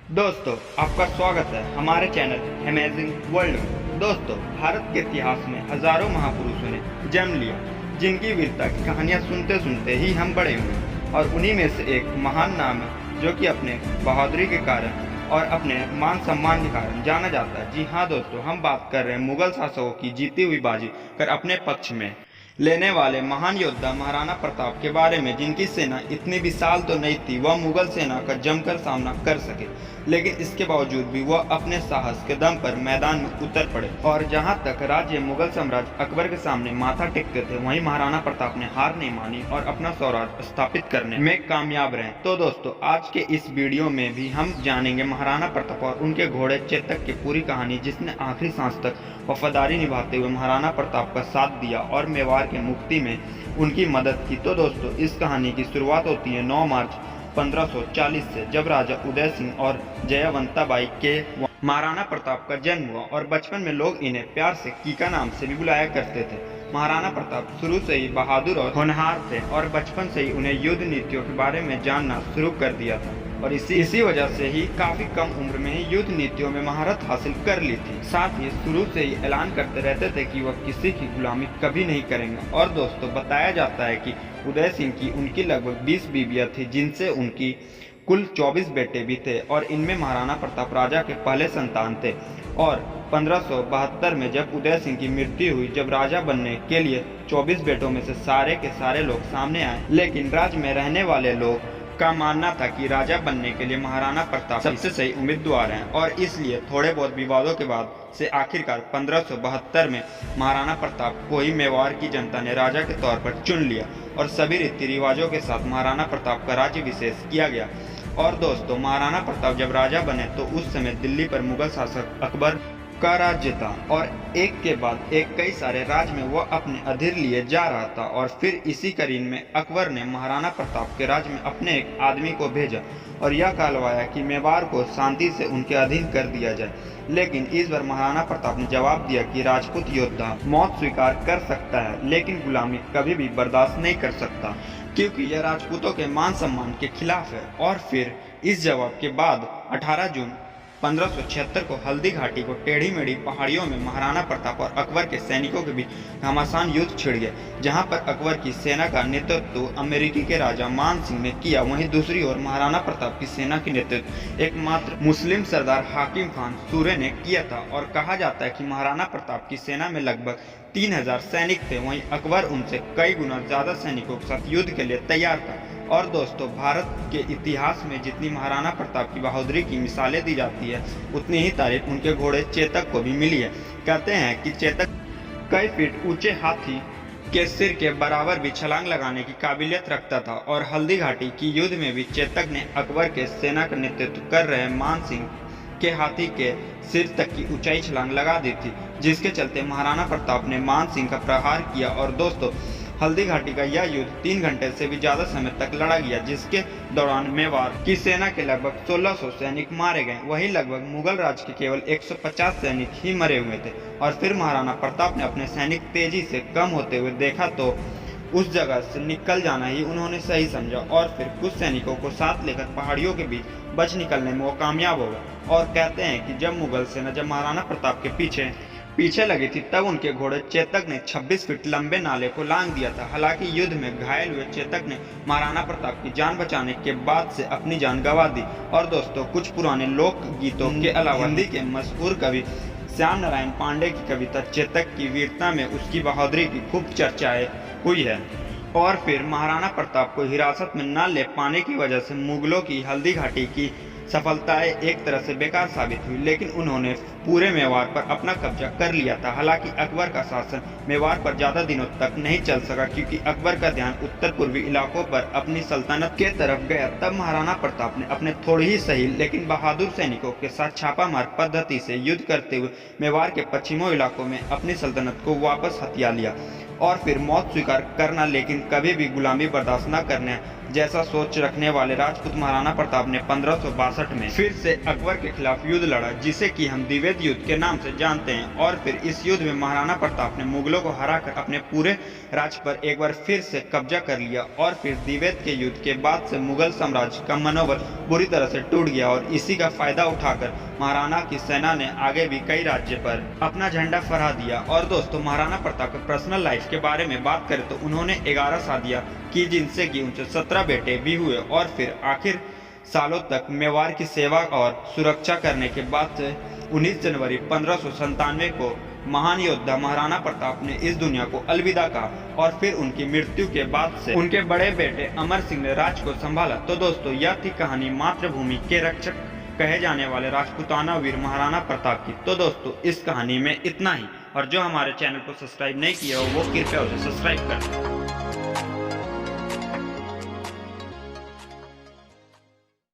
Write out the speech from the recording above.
दोस्तों, आपका स्वागत है हमारे चैनल अमेजिंग वर्ल्ड में। दोस्तों, भारत के इतिहास में हजारों महापुरुषों ने जन्म लिया, जिनकी वीरता की कहानियां सुनते सुनते ही हम बड़े हुए। और उन्हीं में से एक महान नाम है जो कि अपने बहादुरी के कारण और अपने मान सम्मान के कारण जाना जाता है। जी हाँ दोस्तों, हम बात कर रहे हैं मुगल शासकों की जीती हुई बाजी कर अपने पक्ष में लेने वाले महान योद्धा महाराणा प्रताप के बारे में, जिनकी सेना इतनी विशाल तो नहीं थी वह मुगल सेना का जमकर सामना कर सके, लेकिन इसके बावजूद भी वह अपने साहस के दम पर मैदान में उतर पड़े। और जहां तक राज्य मुगल साम्राज्य अकबर के सामने माथा टेकते थे, वहीं महाराणा प्रताप ने हार नहीं मानी और अपना स्वराज स्थापित करने में कामयाब रहे। तो दोस्तों, आज के इस वीडियो में भी हम जानेंगे महाराणा प्रताप और उनके घोड़े चेतक की पूरी कहानी, जिसने आखिरी सांस तक वफादारी निभाते हुए महाराणा प्रताप का साथ दिया और मेवाड़ की मुक्ति में उनकी मदद की। तो दोस्तों, इस कहानी की शुरुआत होती है 9 मार्च 1540 से, जब राजा उदय सिंह और जयवंताबाई के महाराणा प्रताप का जन्म हुआ। और बचपन में लोग इन्हें प्यार से कीका नाम से भी बुलाया करते थे। महाराणा प्रताप शुरू से ही बहादुर और होनहार थे और बचपन से ही उन्हें युद्ध नीतियों के बारे में जानना शुरू कर दिया था, और इसी वजह से ही काफी कम उम्र में ही युद्ध नीतियों में महारत हासिल कर ली थी। साथ ही शुरू से ही ऐलान करते रहते थे कि वह किसी की गुलामी कभी नहीं करेंगे। और दोस्तों, बताया जाता है कि उदय सिंह की उनकी लगभग 20 बीवियां थी, जिनसे उनकी कुल 24 बेटे भी थे, और इनमें महाराणा प्रताप राजा के पहले संतान थे। और 1572 में जब उदय सिंह की मृत्यु हुई, जब राजा बनने के लिए 24 बेटों में से सारे के सारे लोग सामने आए, लेकिन राज्य में रहने वाले लोग का मानना था कि राजा बनने के लिए महाराणा प्रताप सबसे सही उम्मीदवार हैं, और इसलिए थोड़े बहुत विवादों के बाद से आखिरकार 1572 में महाराणा प्रताप को ही मेवाड़ की जनता ने राजा के तौर पर चुन लिया और सभी रीति रिवाजों के साथ महाराणा प्रताप का राज्य विशेष किया गया। और दोस्तों, महाराणा प्रताप जब राजा बने तो उस समय दिल्ली पर मुगल शासक अकबर का राज्य था, और एक के बाद एक कई सारे राज्य में वह अपने अधीन लिए जा रहा था। और फिर इसी करीन में अकबर ने महाराणा प्रताप के राज्य में अपने एक आदमी को भेजा और यह कहलवाया कि मेवाड़ को शांति से उनके अधीन कर दिया जाए। लेकिन इस बार महाराणा प्रताप ने जवाब दिया कि राजपूत योद्धा मौत स्वीकार कर सकता है, लेकिन गुलामी कभी भी बर्दाश्त नहीं कर सकता, क्योंकि यह राजपूतों के मान सम्मान के खिलाफ है। और फिर इस जवाब के बाद 18 जून 1576 को हल्दी घाटी को टेढ़ी मेढ़ी पहाड़ियों में महाराणा प्रताप और अकबर के सैनिकों के बीच घमासान युद्ध छिड़ गया, जहां पर अकबर की सेना का नेतृत्व अमेरिकी के राजा मान सिंह ने किया। वहीं दूसरी ओर महाराणा प्रताप की सेना की नेतृत्व एकमात्र मुस्लिम सरदार हाकिम खान सूरे ने किया था। और कहा जाता है कि महाराणा प्रताप की सेना में लगभग 3000 सैनिक थे, वहीं अकबर उनसे कई गुना ज्यादा सैनिकों के साथ युद्ध के लिए तैयार था। और दोस्तों, भारत के इतिहास में जितनी महाराणा प्रताप की बहादुरी की मिसालें दी जाती है, उतनी ही तारीफ उनके घोड़े चेतक को भी मिली है। कहते हैं कि चेतक कई फीट ऊंचे हाथी के सिर के बराबर भी छलांग लगाने की काबिलियत रखता था। और हल्दी घाटी की युद्ध में भी चेतक ने अकबर के सेना का नेतृत्व कर रहे मान सिंह के हाथी के सिर तक की ऊंचाई छलांग लगा दी थी, जिसके चलते महाराणा प्रताप ने मान सिंह का प्रहार किया। और दोस्तों, हल्दी घाटी का यह युद्ध 3 घंटे से भी ज्यादा समय तक लड़ा गया, जिसके दौरान मेवाड़ की सेना के लगभग 1600 सैनिक मारे गए। वहीं लगभग मुगल राज के केवल 150 सैनिक ही मरे हुए थे। और फिर महाराणा प्रताप ने अपने सैनिक तेजी से कम होते हुए देखा तो उस जगह से निकल जाना ही उन्होंने सही समझा, और फिर कुछ सैनिकों को साथ लेकर पहाड़ियों के बीच बच निकलने में वो कामयाब हो गए। और कहते हैं कि जब मुगल सेना जब महाराणा प्रताप के पीछे लगी थी, तब उनके घोड़े चेतक ने 26 फीट लंबे नाले को लांघ दिया था। हालांकि युद्ध में घायल हुए चेतक ने महाराणा प्रताप की जान बचाने के बाद से अपनी जान गंवा दी। और दोस्तों, कुछ पुराने लोक गीतों के अलावा हिंदी के मशहूर कवि श्याम नारायण पांडे की कविता चेतक की वीरता में उसकी बहादुरी की खूब चर्चाएं हुई है। और फिर महाराणा प्रताप को हिरासत में न ले पाने की वजह से मुगलों की हल्दी घाटी की सफलताएं एक तरह से बेकार साबित हुई, लेकिन उन्होंने पूरे मेवाड़ पर अपना कब्जा कर लिया था। हालांकि अकबर का शासन मेवाड़ पर ज्यादा दिनों तक नहीं चल सका, क्योंकि अकबर का ध्यान उत्तर पूर्वी इलाकों पर अपनी सल्तनत के तरफ गया। तब महाराणा प्रताप ने अपने थोड़े ही सही लेकिन बहादुर सैनिकों के साथ छापामार पद्धति से युद्ध करते हुए मेवाड़ के पश्चिमी इलाकों में अपनी सल्तनत को वापस हथिया लिया। और फिर मौत स्वीकार करना, लेकिन कभी भी गुलामी बर्दाश्त न करने जैसा सोच रखने वाले राजपूत महाराणा प्रताप ने 1562 में फिर से अकबर के खिलाफ युद्ध लड़ा, जिसे कि हम द्विवेद युद्ध के नाम से जानते हैं। और फिर इस युद्ध में महाराणा प्रताप ने मुगलों को हराकर अपने पूरे राज्य पर एक बार फिर से कब्जा कर लिया। और फिर द्विवेद के युद्ध के बाद से मुगल साम्राज्य का मनोबल बुरी तरह से टूट गया और इसी का फायदा उठाकर महाराणा की सेना ने आगे भी कई राज्य पर अपना झंडा फहरा दिया। और दोस्तों, महाराणा प्रताप के पर्सनल लाइफ के बारे में बात करें तो उन्होंने 11 शादियां की, जिनसे कि उनसे 17 बेटे भी हुए। और फिर आखिर सालों तक मेवाड़ की सेवा और सुरक्षा करने के बाद से 19 जनवरी 1597 को महान योद्धा महाराणा प्रताप ने इस दुनिया को अलविदा कहा। और फिर उनकी मृत्यु के बाद से उनके बड़े बेटे अमर सिंह ने राज को संभाला। तो दोस्तों, यह थी कहानी मातृभूमि के रक्षक कहे जाने वाले राजपूताना वीर महाराणा प्रताप की। तो दोस्तों, इस कहानी में इतना ही। और जो हमारे चैनल को सब्सक्राइब नहीं किया हो वो कृपया उसे सब्सक्राइब कर दें।